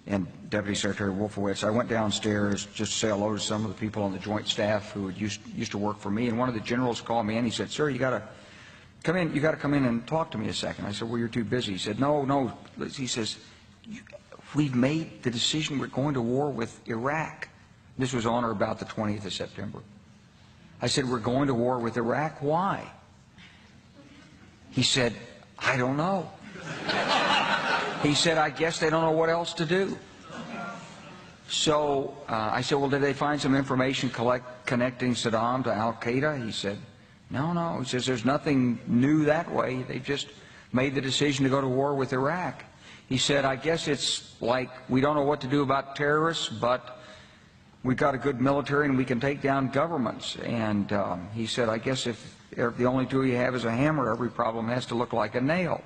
and Deputy Secretary Wolfowitz. I went downstairs just to say hello to some of the people on the Joint Staff who had used to work for me, and one of the generals called me in. He said, "Sir, you got to come in. You got to come in and talk to me a second." I said, "Well, you're too busy." He said, "No." He says, "We've made the decision. We're going to war with Iraq." This was on or about the 20th of September. I said, "We're going to war with Iraq. Why?" He said, "I don't know." He said, "I guess they don't know what else to do." So I said, "Well, did they find some information connecting Saddam to Al-Qaeda?" He said, No. He says, "There's nothing new that way. They just made the decision to go to war with Iraq." He said, "I guess it's like we don't know what to do about terrorists, but we've got a good military and we can take down governments." And he said, "I guess if the only tool you have is a hammer, every problem has to look like a nail."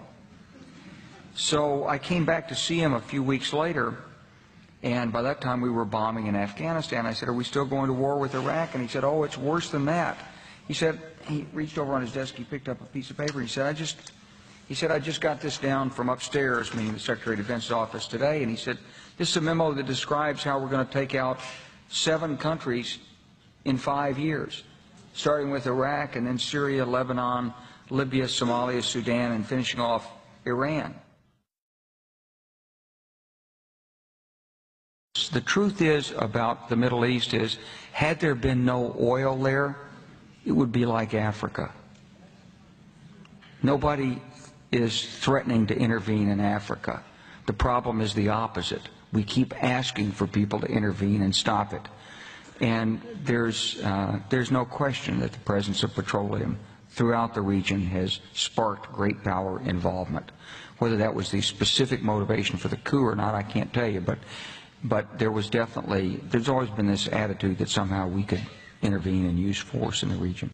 So I came back to see him a few weeks later, and by that time we were bombing in Afghanistan. I said, "Are we still going to war with Iraq?" And he said, "Oh, it's worse than that." He said, he reached over on his desk, he picked up a piece of paper, he said, I just got this down from upstairs," meaning the Secretary of Defense's office today, and he said, "This is a memo that describes how we're going to take out 7 countries in 5 years, starting with Iraq and then Syria, Lebanon, Libya, Somalia, Sudan, and finishing off Iran." The truth is about the Middle East is, had there been no oil there, it would be like Africa. Nobody is threatening to intervene in Africa. The problem is the opposite. We keep asking for people to intervene and stop it. And there's no question that the presence of petroleum throughout the region has sparked great power involvement. Whether that was the specific motivation for the coup or not, I can't tell you, but there's always been this attitude that somehow we could intervene and use force in the region.